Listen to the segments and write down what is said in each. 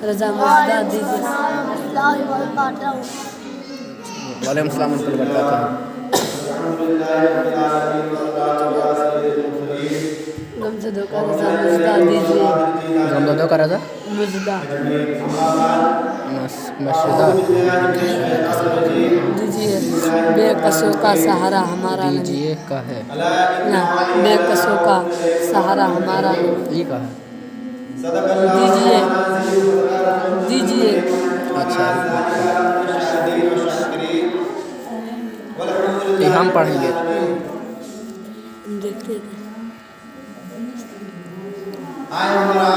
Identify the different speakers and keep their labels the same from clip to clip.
Speaker 1: रजा मजदा दीजिए।
Speaker 2: वालेकुम सलाम व बरकातहू।
Speaker 1: गमजदों का रजा मजदा दीजिए।
Speaker 2: गमजदों का रजा
Speaker 1: मजदा
Speaker 2: मशदा
Speaker 1: दीजिए। बेकसों का सहारा हमारा नहीं।
Speaker 2: दीजिए का है
Speaker 1: ना, बेकसों का सहारा हमारा नहीं।
Speaker 2: ये का है।
Speaker 1: दीजिए दीजिए।
Speaker 2: अच्छा ये हम पढ़ेंगे।
Speaker 1: देखते
Speaker 3: आए हमारा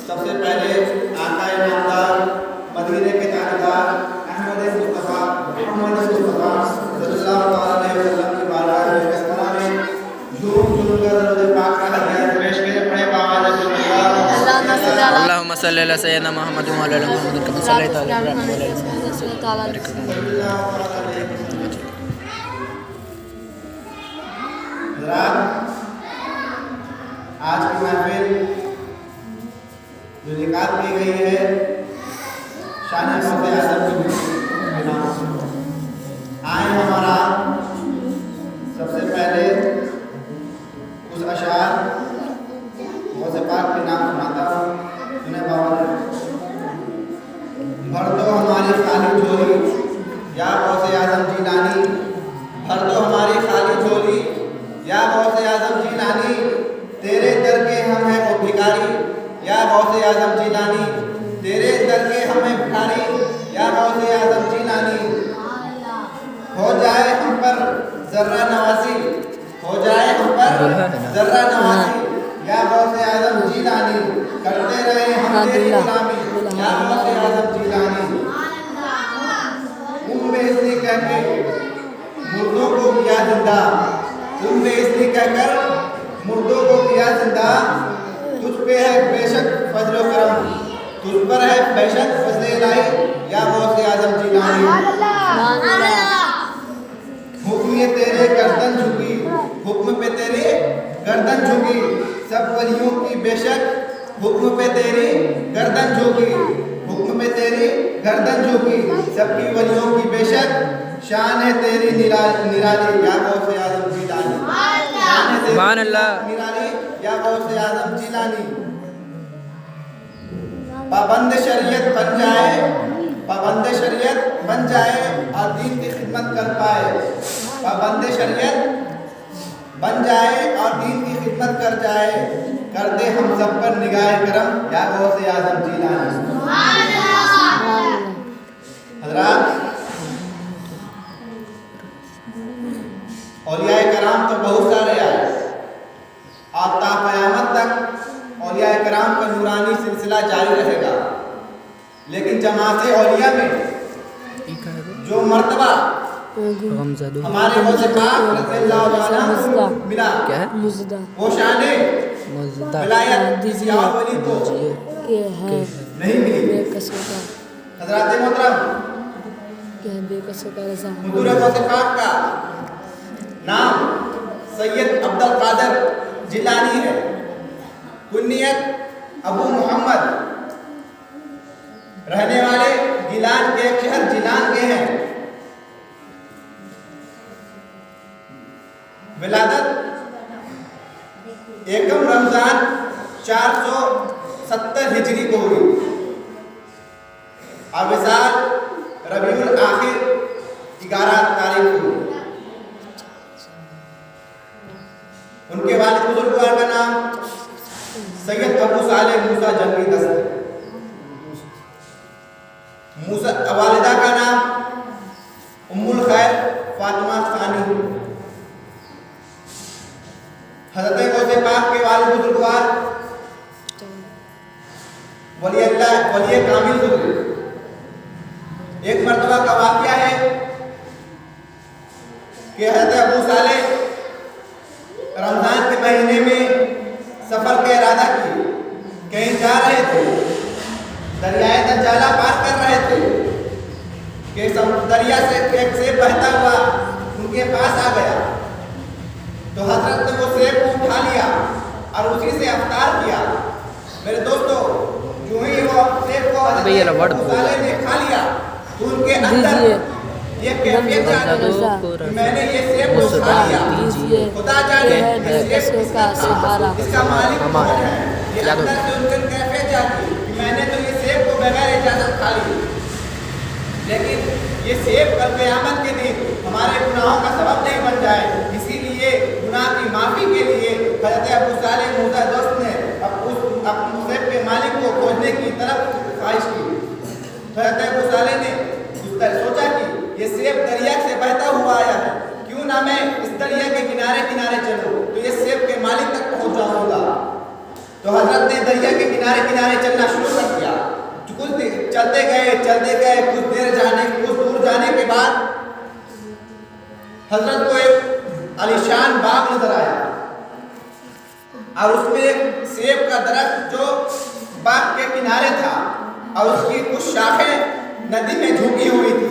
Speaker 3: सबसे पहले आका इनामदार मदीने के ताजदार अहमद मुस्तफा सल्लल्लाहु अलैहि वसल्लम की बारगाह में कस्मरा में झूम झूम कर दरूद पाक का हदिया पेश किए पड़े बाबा
Speaker 2: अल्लाहुम्मा सल्ली अला सय्यिदना मुहम्मद व अला आलि मुहम्मद कमा सल्लैता अला इब्राहीम व अला आलि
Speaker 3: आज की महफिल जो निकाल की गई है शान मौके आज़म की नाम आए हमारा सबसे पहले उस अशार मौके पाक के नाम सुनाता हूँ। सुने बाबा भर दो हमारी खाली झोली या गौसे आज़म जीलानी, भर दो हमारी खाली झोली या गौसे आज़म जीलानी, तेरे दर के हम हैं वो भिखारी या गौसे आज़म जीलानी, तेरे दर के हम हैं भिखारी या गौसे आज़म जीलानी। हो जाए हम पर जर्रा नवासी, हो जाए हम पर जर्रा नवासी या गौसे आज़म जीलानी, करते रहे हम तेरी गुलामी या गौसे आज़म जीलानी। बेइज्जती कहकर मुर्दों को किया जिंदा, तुम बेइज्जती कहकर मुर्दों को किया जिंदा, तुझ पे है बेशक फजलो करम, तुझ पर है बेशक फजले इलाही या गौसे आज़म जीलानी। हुक्म ये तेरे गर्दन झुकी, हुक्म पे तेरी गर्दन झुकी, सब वलियों की बेशक हुक्म पे तेरी गर्दन झुकी, हुक्म पे तेरी गर्दन झुकी, सबकी वलियों की बेशक शान है तेरी निराली या गौसे आज़म जीलानी।
Speaker 2: सुभान अल्लाह।
Speaker 3: निराली या गौसे आज़म जीलानी। पाबंद शरीयत बन जाए, पाबंद शरीयत बन जाए और दीन की खिदमत कर पाए, पाबंद शरीयत बन जाए और दीन की खिदमत कर जाए, कर दे हम सब पर निगाह करम या गौसे आज़म जीलानी। हज़रात औलिया कराम तो बहुत सारे आए और ता क़यामत तक औलिया कराम का नूरानी सिलसिला जारी रहेगा, लेकिन जमात औलिया में जो मर्तबा हमारे गौसे पाक रज़ियल्लाहु अन्हु मिला
Speaker 2: क्या है?
Speaker 1: मुजदा
Speaker 3: वो शाने
Speaker 2: मज़दा
Speaker 3: विलायत
Speaker 1: दीजिए।
Speaker 3: या वली को
Speaker 1: ये है
Speaker 3: नहीं मिली।
Speaker 1: बेकसों का,
Speaker 3: हज़रात मोहतरम
Speaker 1: ये है बेकसों का रजा।
Speaker 3: हुजूर गौसे पाक का नाम सैयद अब्दुल कादिर जिलानी है, कुन्नियत अबू मोहम्मद, रहने वाले गिलान के एक शहर जिलान के हैं। विलादत एकम रमजान 470 हिजरी को हुई और विसाल रबीउल आखिर 11 तारीख को हुई। उनके वालिद बुजुर्गवार का नाम सैयद अबू सालेह मूसा जंगी दस्त, मूसा वालिदा का नाम उम्मुल खैर फातिमा सानी। हज़रत गौसे पाक के वालिद बुजुर्गवार वली अल्लाह वली कामिल गुजरे। एक मर्तबा का वाक़या है कि हज़रत अबू सालेह रमजान के महीने में सफर का इरादा किए, कहीं जा रहे थे, दरियाए दज्जाला पार कर रहे थे कि दरिया से एक सेब बहता हुआ उनके पास आ गया, तो हजरत ने वो सेब को उठा लिया और उसी से अफ्तार किया। मेरे दोस्तों, जो ही वो
Speaker 2: अबे ये रबड़
Speaker 3: अबू सालेह ने खा लिया तो उनके अंदर
Speaker 1: दीजिए
Speaker 3: ये कैफियत जागी कि मैंने ये सेब को खा लिया।
Speaker 1: दीजिए
Speaker 3: खुदा जाने
Speaker 1: है
Speaker 3: ये
Speaker 1: बेकसों
Speaker 3: सेब
Speaker 1: का सहारा।
Speaker 3: इसका मालिक कौन
Speaker 2: हमारा
Speaker 3: है। ये
Speaker 2: याद
Speaker 3: अंदर से उनके कैफियत जागी कि मैंने तो ये सेब को बगैर इजाजत खा ली। लेकिन ये सेब कल क़यामत के दिन हमारे गुनाहों का सबब नहीं बन जाए, इसीलिए गुनाह की माफ़ी के लिए हज़रत अबू सालेह मूसा दोस्त ने अपने सेब के मालिक को खोजने की तरफ ख्वाहिश की। हज़रत अबू सालेह ने सोचा कि ये सेब दरिया से बहता हुआ आया है, क्यों ना मैं इस दरिया के किनारे किनारे चलूं तो ये सेब के मालिक तक पहुंच जाऊंगा। तो हजरत ने दरिया के किनारे किनारे चलना शुरू कर दिया। कुछ चलते गए कुछ दूर जाने के बाद हजरत को एक आलीशान बाग नजर आया और उसमें एक सेब का दरख्त जो बाग के किनारे था और उसकी कुछ शाखें नदी में झुकी हुई थी।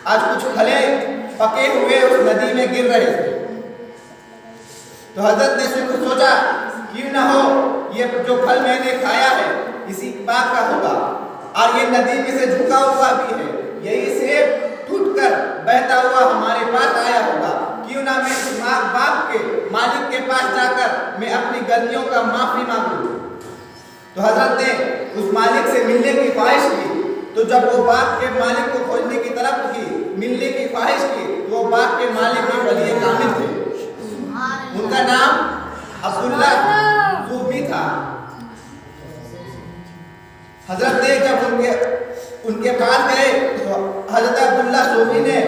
Speaker 3: आज कुछ फले पके हुए उस नदी में गिर रहे थे। तो हजरत ने सोचा क्यों ना हो ये जो फल मैंने खाया है इसी बाग का होगा और ये नदी में से झुका हुआ भी है, यही सेब टूटकर बहता हुआ हमारे पास आया होगा, क्यों ना मैं इस बाग के मालिक के पास जाकर मैं अपनी गलतियों का माफी मांगूं। तो हजरत ने उस मालिक से मिलने की ख्वाहिश की। तो जब वो बाग के मालिक को खोजने की तरफ की, मिलने की ख्वाहिश की, तो वो बाग के मालिक भी वली कामिल थे। उनका नाम अब्दुल्ला सूफी था। हजरत ने जब उनके पास गए तो हजरत अब्दुल्ला सूफी ने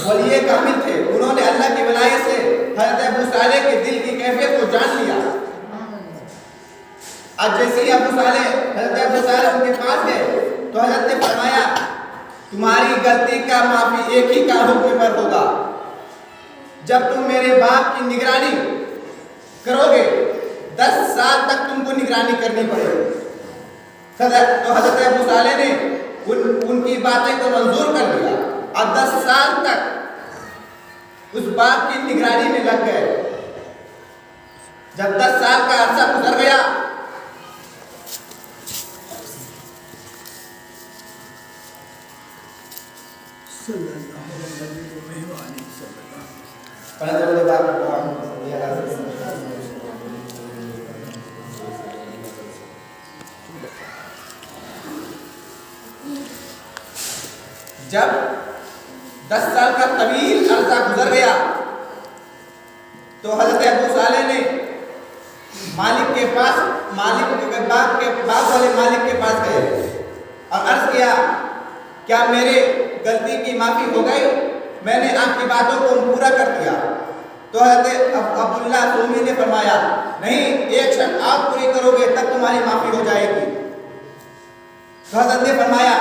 Speaker 3: वली कामिल थे, उन्होंने अल्लाह की वलायत से हजरत अबू सालेह के दिल की कैफियत को जान लिया। आज जैसे ही हजरत अबू सालेह उनके पास गए तो हजरत ने फरमाया तुम्हारी गलती का माफी एक ही का हुक्म पर होगा, जब तुम मेरे बाप की निगरानी करोगे 10 साल तक तुमको निगरानी करनी पड़ेगी। तो हजरत अबू सालेह ने उनकी बातें को मंजूर कर लिया और 10 साल तक उस बाप की निगरानी में लग गए। जब 10 साल का अरसा गुजर गया जब 10 साल का तवील अरसा गुजर गया तो हजरत अबू सालेह ने मालिक के बाग वाले मालिक के पास गए और अर्ज किया क्या मेरे गलती की माफी हो गई, मैंने आपकी बातों को पूरा कर दिया। तो हजरत अब्दुल्ला सूफी ने फरमाया नहीं, एक शर्त आप पूरी करोगे तब तुम्हारी माफी हो जाएगी। तो हजरत ने फरमाया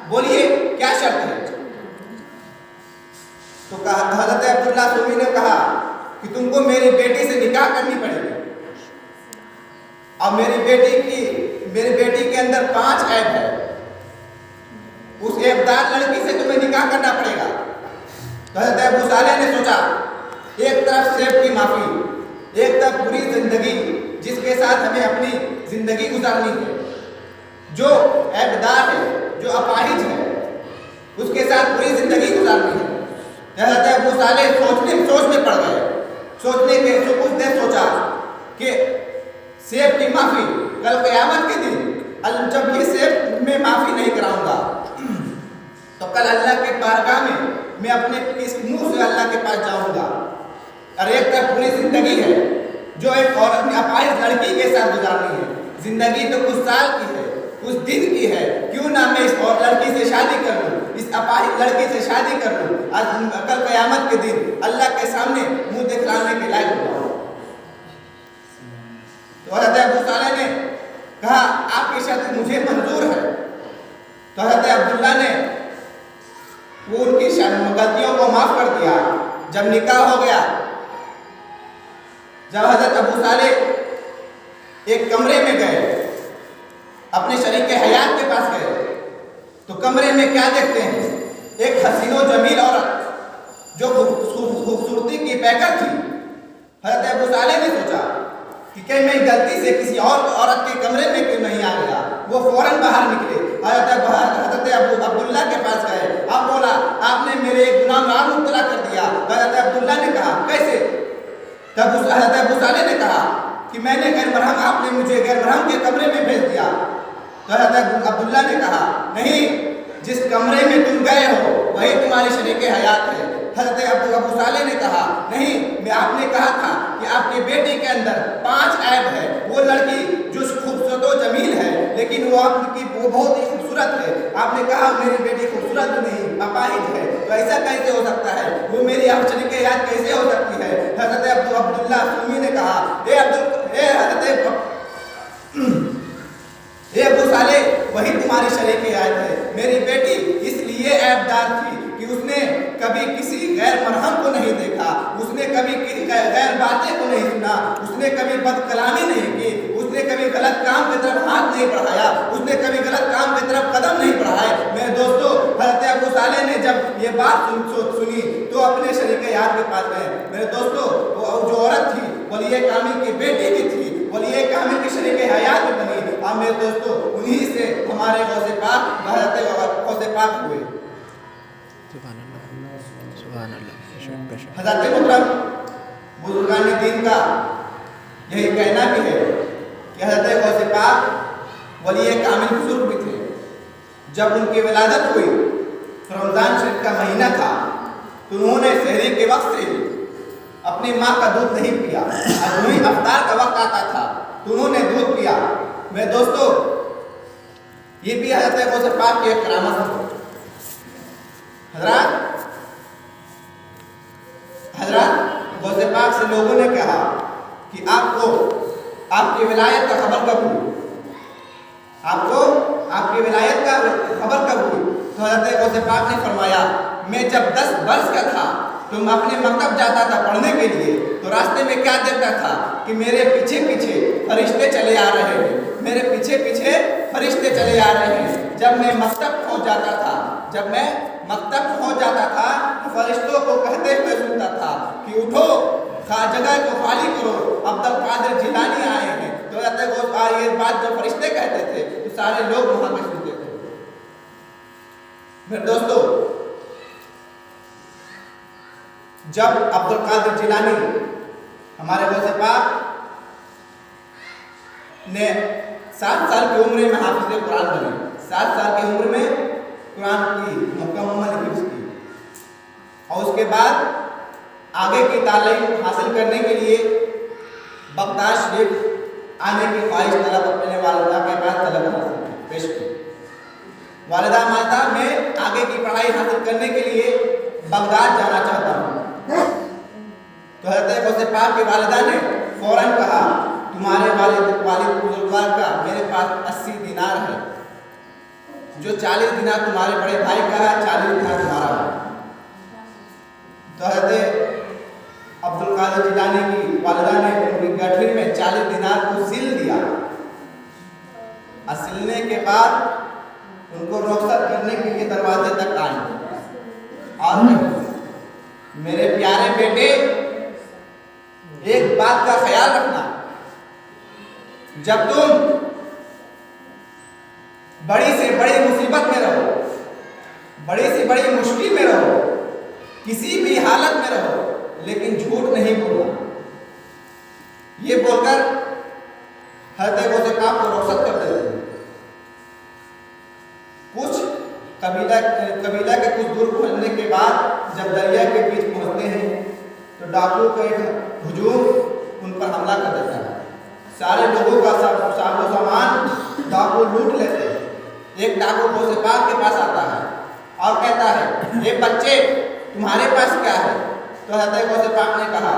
Speaker 3: बोलिए क्या शर्त है। तो हजरत अब्दुल्ला सूफी ने कहा कि तुमको मेरी बेटी से निकाह करनी पड़ेगी और मेरी बेटी के अंदर 5 ऐब है, उस ऐबदार लड़की से तुम्हें निकाह करना पड़ेगा। तो हजरत अबू सालेह ने सोचा एक तरफ सेब की माफी, एक तरफ पूरी जिंदगी जिसके साथ हमें अपनी जिंदगी गुजारनी है, जो ऐबदार है, जो अपाहिज है, उसके साथ पूरी जिंदगी गुजारनी है। हजरत अबू सालेह सोच में पड़ गए। सोचने के कुछ देर सोचा कि सेब की माफी कल क़यामत के दिन जब ये सेब में माफी नहीं कराऊंगा तो कल अल्लाह के बारगाह में मैं अपने किस मुंह से अल्लाह के पास जाऊंगा। और एक तरफ पूरी जिंदगी है जो एक औरत ने अपाहिज लड़की के साथ गुजारनी है। जिंदगी तो कुछ साल की है, कुछ दिन की है, क्यों ना मैं इस और लड़की से शादी कर लूं, इस अपाहिज लड़की से शादी कर लूं, आज कल क़यामत के दिन अल्लाह के सामने मुंह दिखलाने के लायक होगा। तो हजरत अबू सालेह ने कहा आपकी शर्त मुझे मंजूर है। तो हजरत अब्दुल्ला ने वो उनकी गलतियों को माफ कर दिया। जब निकाह हो गया, जब हजरत अबू सालेह एक कमरे में गए, अपने शरीक हयात के पास गए तो कमरे में क्या देखते हैं, एक हसीनो जमील औरत जो खूबसूरती की पैकर थी। हजरत अबू सालेह ने सोचा कि कहीं मैं गलती से किसी और औरत के कमरे में क्यों नहीं आ गया। वो फौरन बाहर निकले हज़रत अब्दुल्ला के पास गए। अब बोला आपने मेरे एक गुनाह में और मुब्तला कर दिया। तो हज़रत अब्दुल्ला ने कहा कैसे? तब उस हज़रत अबू सालेह ने कहा कि मैंने गैर महरम, आपने मुझे गैर महरम के कमरे में भेज दिया। तो हज़रत अब्दुल्ला ने कहा नहीं, जिस कमरे में तुम गए हो वही तुम्हारी शरीक हयात है। हज़रत अबू सालेह ने कहा नहीं, मैं आपने कहा था कि आपके बेटे के अंदर 5 ऐब है। वो लड़की जो खूबसूरत व जमील है लेकिन वो बहुत ही खूबसूरत है। आपने कहा मेरी बेटी खूबसूरत नहीं अपाहिज है, तो ऐसा कैसे हो सकता है? वो मेरी आप शरीक हयात कैसे हो सकती है? हज़रत अब्दुल्ला सुन्नी ने कहा अबू सालेह वही तुम्हारी शरीक हयात है। मेरी बेटी इसलिए ऐबदार थी कि उसने कभी किसी गैर मरहम को नहीं देखा, उसने कभी गैर बातें को नहीं सुना, उसने कभी बदकलामी नहीं की, उसने कभी गलत काम की तरफ हाथ नहीं बढ़ाया, उसने कभी गलत काम की तरफ कदम नहीं बढ़ाए। मेरे दोस्तों, हज़रत अबू सालेह ने जब ये बात सुनी तो अपने शरीक हयात के पास गए। मेरे दोस्तों, वो जो औरत थी वली कामिल की बेटी भी थी, वली कामिल की शरीक हयात भी बनी। और मेरे दोस्तों, उन्हीं से हमारे गौसे पाक गौसे पाक हुए। हज़रत मुहतरम बुजुर्गान दीन का यही कहना भी है कि हज़रत गौसे पाक वली कामिल बुजुर्ग भी थे। जब उनकी विलादत हुई तो रमज़ान शरीफ का महीना था, तो उन्होंने सहरी के वक्त से अपनी माँ का दूध नहीं पिया और वही अफ्तार का वक्त आता था तो उन्होंने दूध पिया। मेरे दोस्तों, ये भी हज़रत गौसे पाक की एक करामत है। हज़रत गौसे पाक से लोगों ने कहा कि आपको आपकी विलायत का खबर कब हुई? आपको आपकी विलायत का खबर कब हुई? तो हज़रत गौसे पाक ने फरमाया, मैं जब 10 वर्ष का था तो मैं अपने मकतब जाता था पढ़ने के लिए, तो रास्ते में क्या देखता था कि मेरे पीछे पीछे फरिश्ते चले आ रहे हैं, मेरे पीछे पीछे फरिश्ते चले आ रहे हैं। जब मैं मकतब पहुंच जाता था तो फरिश्तों को कहते हुए सुनता था कि उठो, जगह को खाली करो, अब्दुल कादिर जिलानी आए हैं। तो ये बात जो फरिश्ते कहते थे तो सारे लोग वहां पे सुनते थे। मेरे दोस्तों, जब अब्दुल कादिर जिलानी हमारे गौसे पाक ने 7 साल की उम्र में हाफिज़ कुरान बने, 7 साल की उम्र में कुरान की मुकम्मल हिफ्ज़ की और उसके बाद आगे की तालीम हासिल करने के लिए बगदाद शरीफ आने की ख्वाहिश तलब अपने वालिदा के पास तलब पेश की। वालिदा माता, मैं आगे की पढ़ाई हासिल करने के लिए बगदाद जाना चाहता हूँ। तो हज़रत गौसे पाक की वालिदा ने फौरन कहा, तुम्हारे वालिद बुजुर्गवार का मेरे पास 80 दिनार है, जो 40 दिनार तुम्हारे बड़े भाई का है, 40 दिनार तुम्हारा है। तो हज़रत अब्दुल कादिर जिलानी की वालिदा ने उनकी गठरी में 40 दिनार को सिल दिया और सिलने के बाद उनको रुखसत करने के लिए दरवाजे तक आए और मेरे प्यारे बेटे, एक बात का ख्याल रखना, जब तुम बड़ी से बड़ी मुसीबत में रहो, बड़ी से बड़ी मुश्किल में रहो, किसी भी हालत में रहो, लेकिन झूठ नहीं बोलना। ये बोलकर हज़रत गौसे पाक को रुखसत कर देते हैं। कुछ कबीला के कुछ दूर पहुंचने के बाद जब दरिया के बीच पहुंचते हैं तो डाकू का एक हुजूम उन पर हमला कर देता है। सारे लोगों का साजो सामान डाकू लूट लेते हैं। एक डाकू गौसे पाक के पास आता है और कहता है, ये बच्चे तुम्हारे पास क्या है? तो हज़रत गौसे पाक ने कहा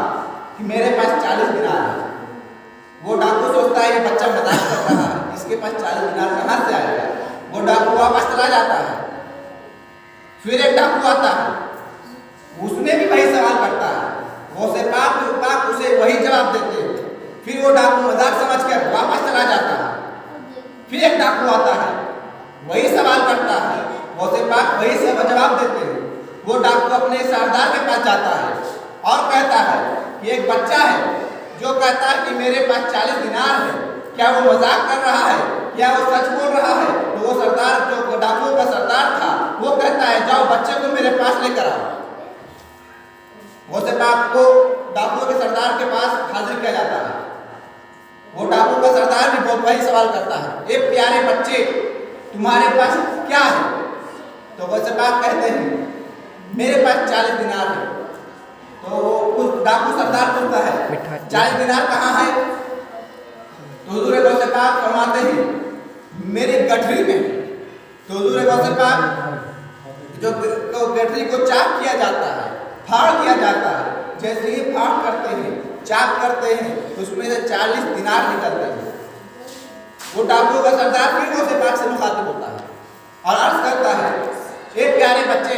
Speaker 3: कि मेरे पास 40 दिनार है। वो डाकू सोचता है ये बच्चा मजाक कर रहा है, इसके पास 40 दिनार कहाँ से आएगा? वो डाकू वापस चला जाता है। फिर एक डाकू आता है, उसने भी वही सवाल करता है, गौसे पाक उसे वही जवाब देते हैं। फिर वो डाकू मजाक समझकर वापस चला जाता है। फिर एक डाकू आता है, वही सवाल करता है, गौसे पाक वही जवाब देते हैं। वो डाकू अपने सरदार के पास जाता है और कहता है कि एक बच्चा है जो कहता है कि मेरे पास 40 दिनार है क्या वो मजाक कर रहा है या वो सच बोल रहा है? तो वो सरदार, जो डाकुओं का सरदार था, वो कहता है जाओ बच्चे को मेरे पास लेकर आओ। गौसे पाक को डाकुओं के सरदार के पास हाजिर किया जाता है। वो डाकू का सरदार भी बहुत वही सवाल करता है, ए प्यारे बच्चे तुम्हारे पास क्या है? तो गौसे पाक कहते हैं मेरे पास 40 दिनार है। तो वो उस डाकू सरदार पूछता है 40 दिनार कहाँ है? तो हुजूर गौसे पाक फरमाते हैं मेरी गठरी में। तो हुजूर गौसे पाक जो गठरी को चाक किया जाता है, फाड़ किया जाता है, जैसे ही फाड़ करते हैं, चाक करते हैं, उसमें से 40 दिनार निकलते हैं। वो डाकुओं का सरदार फिर गौसे पाक से मुखातिब होता है और अर्ज करता है ए प्यारे बच्चे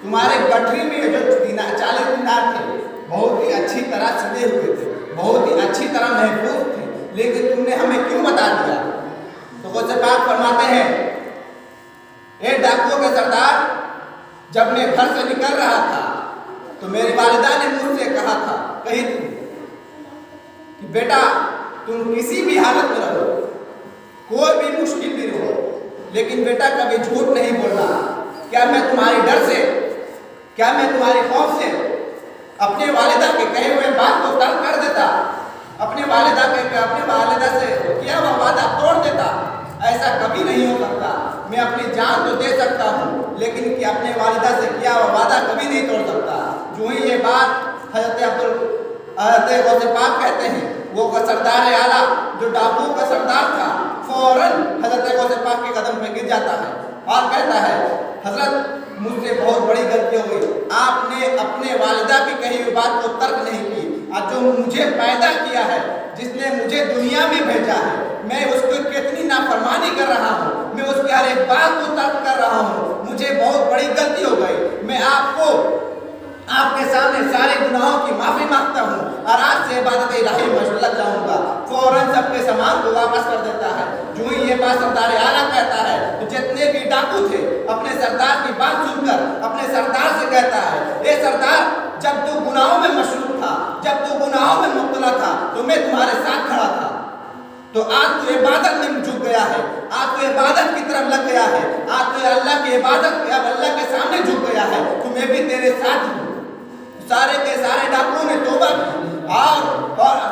Speaker 3: तुम्हारे गठरी में जो 40 दिनार थे बहुत ही अच्छी तरह सिले हुए थे, बहुत ही अच्छी तरह महफूज थे, लेकिन तुमने हमें क्यों बता दिया? तो गौसे पाक फरमाते हैं ए डाकुओं के सरदार, जब मैं घर से निकल रहा था तो मेरी वालिदा ने मुझसे कही थी कि बेटा तुम किसी भी हालत में रहो, कोई भी मुश्किल भी हो, लेकिन बेटा कभी झूठ नहीं बोलना। क्या मैं तुम्हारी डर से, क्या मैं तुम्हारी खौफ से अपने वालिदा के कहे हुए बात को तर्क कर देता, अपने वालिदा से किया हुआ वादा तोड़ देता? ऐसा कभी नहीं हो सकता। मैं अपनी जान तो दे सकता हूँ, लेकिन कि अपने वालिदा से किया हुआ वादा कभी नहीं तोड़ सकता। जो ही ये बात हज़रत गौसे पाक कहते हैं, वो सरदार आला जो डाकुओं का सरदार था फौरन हज़रत गौसे पाक के कदम पे गिर जाता है और कहता है हज़रत मुझसे बहुत बड़ी गलती हो गई, आपने अपने वालिदा की कही हुई बात को तर्क नहीं की, और जो मुझे पैदा किया है, जिसने मुझे दुनिया में भेजा है, मैं उसको कितनी नाफरमानी कर रहा हूँ, मैं उसकी हर एक बात को तर्क कर रहा हूँ, मुझे बहुत बड़ी गलती हो गई। मैं आपके सामने सारे गुनाहों की माफी मांगता हूँ और आज से इबादत इलाही में लग जाऊंगा। फौरन सबके सामान को वापस कर देता है। जो ही ये बात सरदार आला कहता है तो जितने भी डाकू थे अपने सरदार की बात सुनकर अपने सरदार से कहता है ए सरदार, जब तू गुनाहों में मशरूफ था, जब तू गुनाहों में मुब्तला था तो मैं तुम्हारे साथ खड़ा था, तो आज तू इबादत में झुक गया है, आज तू इबादत की तरफ लग गया है, आज तू अल्लाह की इबादत अब अल्लाह के सामने झुक गया है, तो मैं भी तेरे साथ हूँ। सारे के सारे डाकुओं ने तौबा की और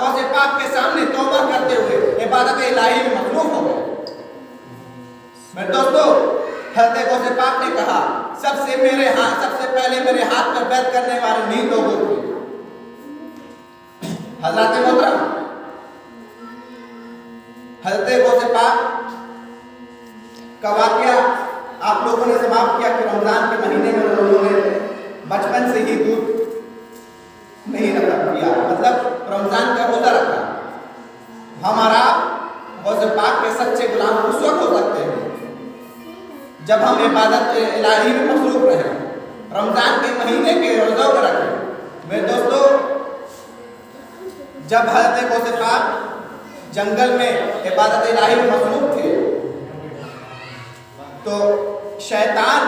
Speaker 3: गौसे पाक के सामने तौबा करते हुए इबादत इलाही में मसरूफ हो गए। मेरे दोस्तों, हज़रत गौसे पाक ने कहा सबसे पहले मेरे हाथ पर बैत करने वाले नहीं लोगों थे। हज़रत मोहतरम, हज़रत गौसे पाक का वाकया आप लोगों ने समाप्त किया कि रमजान के महीने में लोगों ने बचपन से ही दूध नहीं रखा किया, मतलब रमजान का रोजा रखा। हमारा गौसे पाक के सच्चे गुलाम उस वक्त हो सकते हैं जब हम इबादत इलाही में मसरूफ रहे, रमजान के महीने के रोज़ों को रखें। मेरे दोस्तों, जब हज़रत गौसे पाक जंगल में इबादत इलाही में मसरूफ थे तो शैतान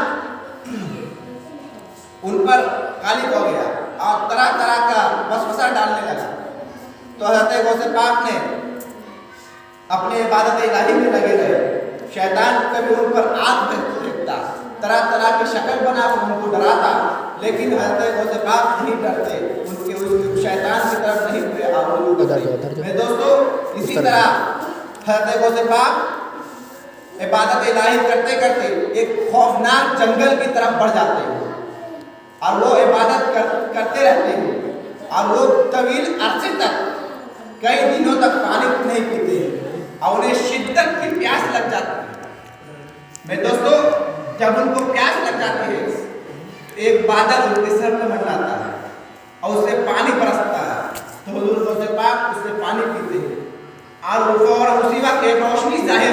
Speaker 3: उन पर गालिब हो गया और तरह तरह का वसवसा डालने लगा। तो हज़रत गौसे पाक ने अपने इबादत इलाही में लगे रहे। शैतान कभी उन पर आग फेंकता, तरह तरह की शक्ल बनाकर उनको डराता, लेकिन हज़रत गौसे पाक नहीं डरते, उनके शैतान की तरफ नहीं हुए। मेरे दोस्तों, इसी तरह हज़रत गौसे पाक इबादत इलाही करते करते एक खौफनाक जंगल की तरफ बढ़ जाते हैं और वो इबादत करते रहते हैं और वो तवील अरसे तक, कई दिनों तक पानी नहीं पीते हैं और उन्हें शिद्दत की प्यास लग जाती है। मेरे दोस्तों, जब उनको प्यास लग जाती है, एक बादल उनके सर पर मंडराता है और उससे पानी बरसता है, तो हुजूर गौसे पाक उससे पानी पीते हैं और फौरन उसी वक्त एक रोशनी जाहिर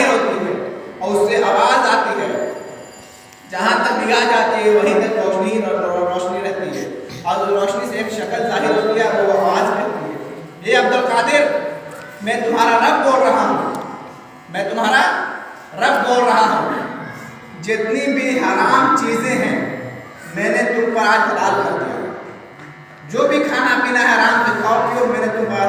Speaker 3: होती है, और उससे आवाज आती है। जहाँ तक निगाह जाती है वहीं तक रोशनी रहती है और उस रोशनी से एक शक्ल जाहिर होती है, वो आवाज कहती है ये अब्दुल कादिर, मैं तुम्हारा रब बोल रहा हूँ, मैं तुम्हारा रब बोल रहा हूँ। जितनी भी हराम चीज़ें हैं मैंने तुम पर आज हलाल कर दिया, जो भी खाना पीना है हराम से खाओ पियो, मैंने तुम पर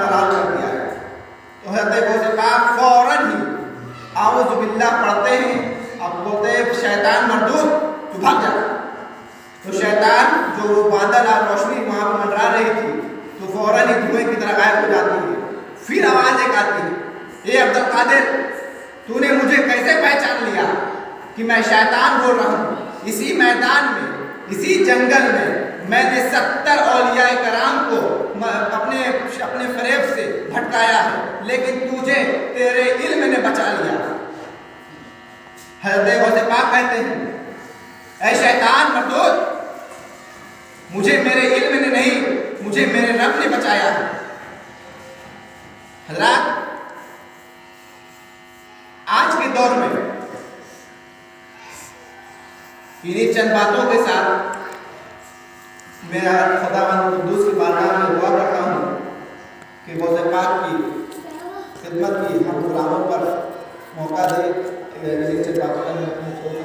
Speaker 3: बादल और रोशनी वहाँ पर मंडरा रही थी तो फौरन ही धुएं की तरह गायब हो जाती है। फिर आवाज़ एक आती है, ए अब्दुल कादिर, तूने मुझे कैसे पहचान लिया कि मैं शैतान बोल रहा हूँ? इसी मैदान में, इसी जंगल में मैंने 70 औलियाए कराम को अपने फरेब से भटकाया है, लेकिन तुझे तेरे इल्म ने बचा लिया। हज़रत गौसे पाक कहते हैं, ऐ शैतान मरदूद, मुझे मेरे इल्म ने नहीं, मुझे मेरे रब ने बचाया है। हज़रात, आज के दौर में इन्हीं चंद बातों के साथ मेरा खुदावंद कुद्दूस की बारगाह में दुआ करता हूँ कि गौसे पाक की खिदमत की हम गुलामों पर मौका दे। इन्हीं चंद बातों में अपने छोटे